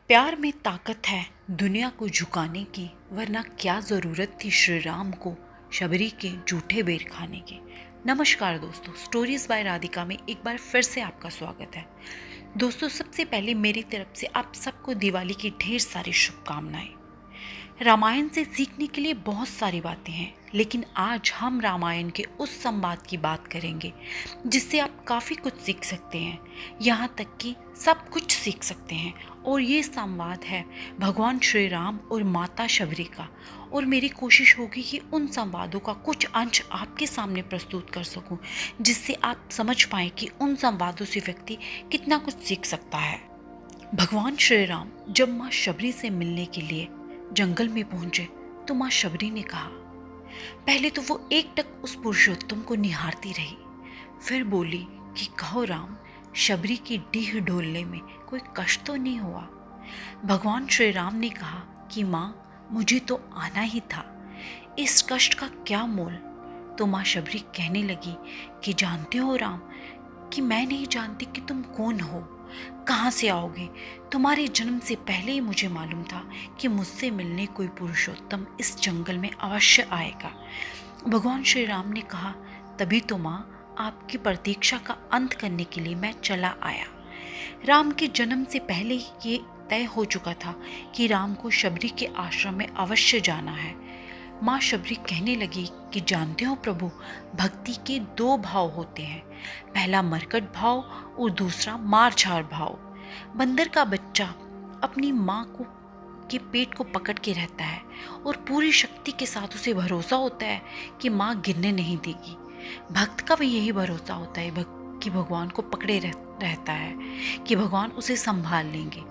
प्यार में ताकत है दुनिया को झुकाने की, वरना क्या ज़रूरत थी श्री राम को शबरी के जूठे बेर खाने की। नमस्कार दोस्तों, स्टोरीज बाय राधिका में एक बार फिर से आपका स्वागत है। दोस्तों, सबसे पहले मेरी तरफ से आप सबको दिवाली की ढेर सारी शुभकामनाएं। रामायण से सीखने के लिए बहुत सारी बातें हैं, लेकिन आज हम रामायण के उस संवाद की बात करेंगे जिससे आप काफ़ी कुछ सीख सकते हैं, यहाँ तक कि सब कुछ सीख सकते हैं। और ये संवाद है भगवान श्री राम और माता शबरी का। और मेरी कोशिश होगी कि उन संवादों का कुछ अंश आपके सामने प्रस्तुत कर सकूं, जिससे आप समझ पाएं कि उन संवादों से व्यक्ति कितना कुछ सीख सकता है। भगवान श्री राम जब माँ शबरी से मिलने के लिए जंगल में पहुंचे तो माँ शबरी ने कहा, पहले तो वो एकटक उस पुरुषोत्तम को निहारती रही, फिर बोली कि कहो राम, शबरी की डीह डोलने में कोई कष्ट तो नहीं हुआ। भगवान श्री राम ने कहा कि माँ, मुझे तो आना ही था, इस कष्ट का क्या मोल। तो माँ शबरी कहने लगी कि जानते हो राम, कि मैं नहीं जानती कि तुम कौन हो, कहाँ से आओगे। तुम्हारे जन्म से पहले ही मुझे मालूम था कि मुझसे मिलने कोई पुरुषोत्तम इस जंगल में अवश्य आएगा। भगवान श्री राम ने कहा, तभी तो माँ, आपकी प्रतीक्षा का अंत करने के लिए मैं चला आया। राम के जन्म से पहले ही ये तय हो चुका था कि राम को शबरी के आश्रम में अवश्य जाना है। माँ शबरी कहने लगी कि जानते हो प्रभु, भक्ति के दो भाव होते हैं, पहला मरकट भाव और दूसरा मार-झार भाव। बंदर का बच्चा अपनी माँ के पेट को पकड़ के रहता है और पूरी शक्ति के साथ उसे भरोसा होता है कि माँ गिरने नहीं देगी। भक्त का भी यही भरोसा होता है कि भगवान को पकड़े रहता है कि भगवान उसे संभाल लेंगे।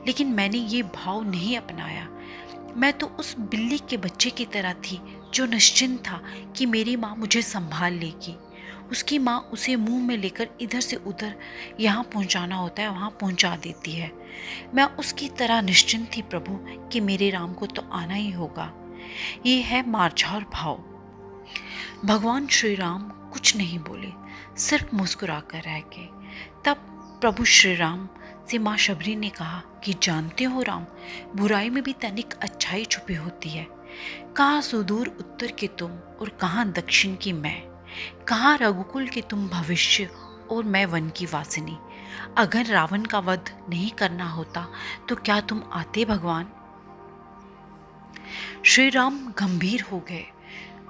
लेकिन मैंने ये भाव नहीं अपनाया। मैं तो उस बिल्ली के बच्चे की तरह थी जो निश्चिंत था कि मेरी माँ मुझे संभाल लेगी। उसकी माँ उसे मुंह में लेकर इधर से उधर यहाँ पहुँचाना होता है, वहाँ पहुँचा देती है। मैं उसकी तरह निश्चिंत थी प्रभु कि मेरे राम को तो आना ही होगा। ये है मार-झार भाव। भगवान श्री राम कुछ नहीं बोले, सिर्फ मुस्कुरा कर रह गए। तब प्रभु श्री राम से माँ शबरी ने कहा कि जानते हो राम, बुराई में भी तनिक अच्छाई छुपी होती है। कहाँ सुदूर उत्तर के तुम और कहाँ दक्षिण की मैं, कहाँ रघुकुल के तुम भविष्य और मैं वन की वासिनी। अगर रावण का वध नहीं करना होता तो क्या तुम आते भगवान। श्री राम गंभीर हो गए।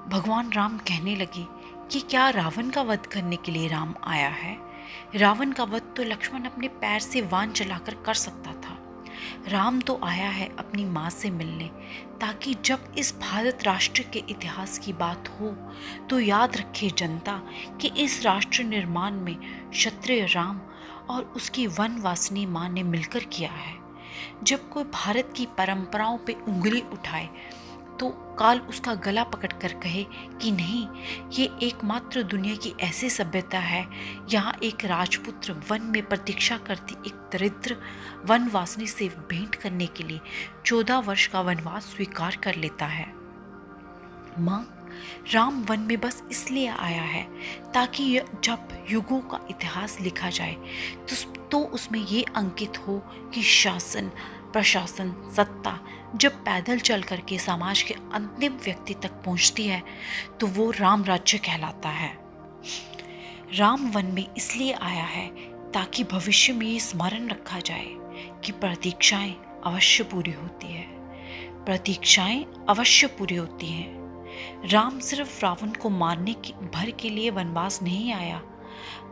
भगवान राम कहने लगे कि क्या रावण का वध करने के लिए राम आया है। रावण का वध तो लक्ष्मण अपने पैर से वान चलाकर कर सकता था। राम तो आया है अपनी माँ से मिलने, ताकि जब इस भारत राष्ट्र के इतिहास की बात हो तो याद रखे जनता कि इस राष्ट्र निर्माण में क्षत्रिय राम और उसकी वनवासिनी माँ ने मिलकर किया है। जब कोई भारत की परंपराओं पे उंगली उठाए तो काल उसका गला पकड़कर कहे कि नहीं, ये एकमात्र दुनिया की ऐसी सभ्यता है यहाँ एक राजपुत्र वन में प्रतीक्षा करती एक दरिद्र वनवासिनी से भेंट करने के लिए 14 वर्ष का वनवास स्वीकार कर लेता है। माँ, राम वन में बस इसलिए आया है ताकि जब युगों का इतिहास लिखा जाए तो उसमें ये अंकित हो कि शासन, प्रशासन, सत्ता जब पैदल चल करके समाज के अंतिम व्यक्ति तक पहुंचती है तो वो राम राज्य कहलाता है। राम वन में इसलिए आया है ताकि भविष्य में ये स्मरण रखा जाए कि प्रतीक्षाएं अवश्य पूरी होती है। प्रतीक्षाएं अवश्य पूरी होती हैं। राम सिर्फ रावण को मारने भर के लिए वनवास नहीं आया।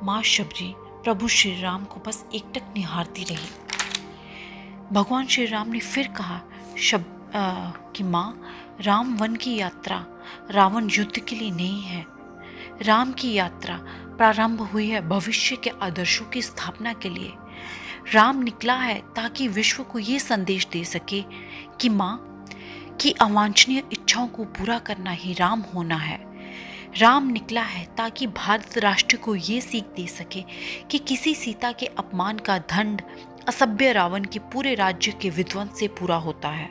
माँ शबरी प्रभु श्री राम को बस एकटक निहारती रही। भगवान श्री राम ने फिर कहा कि माँ, राम वन की यात्रा रावण युद्ध के लिए नहीं है। राम की यात्रा प्रारंभ हुई है भविष्य के आदर्शों की स्थापना के लिए। राम निकला है ताकि विश्व को ये संदेश दे सके कि माँ की अवांछनीय इच्छाओं को पूरा करना ही राम होना है। राम निकला है ताकि भारत राष्ट्र को ये सीख दे सके कि किसी सीता के अपमान का दंड असभ्य रावण के पूरे राज्य के विध्वंस से पूरा होता है।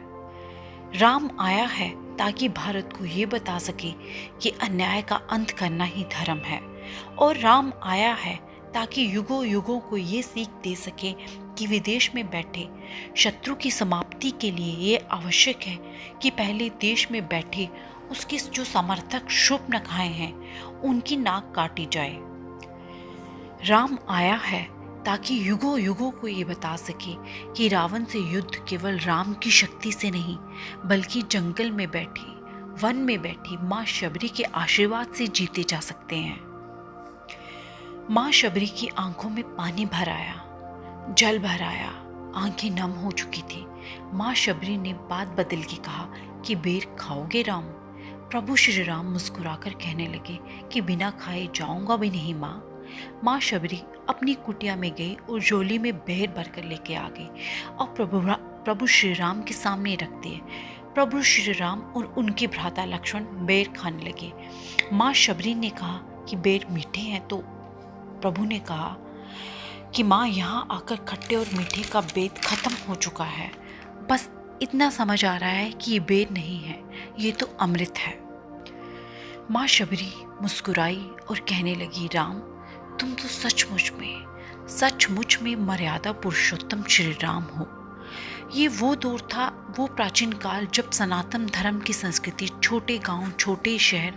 राम आया है ताकि भारत को ये बता सके कि अन्याय का अंत करना ही धर्म है। और राम आया है ताकि युगों युगों को ये सीख दे सके कि विदेश में बैठे शत्रु की समाप्ति के लिए ये आवश्यक है कि पहले देश में बैठे उसके जो समर्थक शुभ नखाए हैं उनकी नाक काटी जाए। राम आया है ताकि युगों युगों को ये बता सके कि रावण से युद्ध केवल राम की शक्ति से नहीं बल्कि जंगल में बैठी, वन में बैठी माँ शबरी के आशीर्वाद से जीते जा सकते हैं। माँ शबरी की आंखों में पानी भर आया, जल भर आया, आंखें नम हो चुकी थी। माँ शबरी ने बात बदल के कहा कि बेर खाओगे राम? प्रभु श्री राम मुस्कुराकर कहने लगे कि बिना खाए जाऊंगा भी नहीं माँ। माँ शबरी अपनी कुटिया में गई और झोली में बेर भरकर लेके आ गई और प्रभु श्री राम के सामने रख दिए। प्रभु श्री राम और उनके भ्राता लक्ष्मण बेर खाने लगे। माँ शबरी ने कहा कि बेर मीठे हैं, तो प्रभु ने कहा कि माँ यहाँ आकर खट्टे और मीठे का भेद खत्म हो चुका है, बस इतना समझ आ रहा है कि ये बेर नहीं है, ये तो अमृत है। माँ शबरी मुस्कुराई और कहने लगी, राम तुम तो सचमुच में मर्यादा पुरुषोत्तम श्री राम हो। ये वो दौर था, वो प्राचीन काल जब सनातन धर्म की संस्कृति छोटे गांव, छोटे शहर,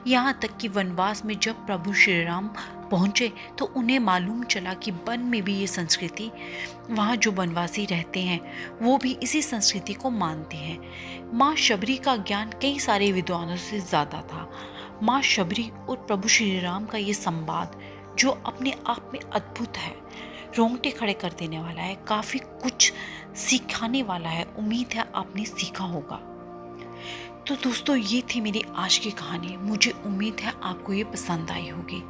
यहाँ तक कि वनवास में जब प्रभु श्री राम पहुँचे तो उन्हें मालूम चला कि वन में भी ये संस्कृति, वहाँ जो वनवासी रहते हैं वो भी इसी संस्कृति को मानते हैं। माँ शबरी का ज्ञान कई सारे विद्वानों से ज़्यादा था। माँ शबरी और प्रभु श्री राम का ये संवाद जो अपने आप में अद्भुत है, रोंगटे खड़े कर देने वाला है, काफ़ी कुछ सिखाने वाला है। उम्मीद है आपने सीखा होगा। तो दोस्तों ये थी मेरी आज की कहानी। मुझे उम्मीद है आपको ये पसंद आई होगी।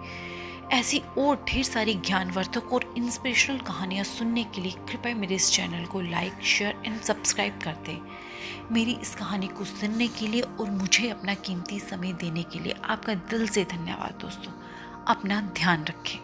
ऐसी और ढेर सारी ज्ञानवर्धक और इंस्पिरेशनल कहानियाँ सुनने के लिए कृपया मेरे इस चैनल को लाइक, शेयर एंड सब्सक्राइब कर दें। मेरी इस कहानी को सुनने के लिए और मुझे अपना कीमती समय देने के लिए आपका दिल से धन्यवाद दोस्तों। अपना ध्यान रखें।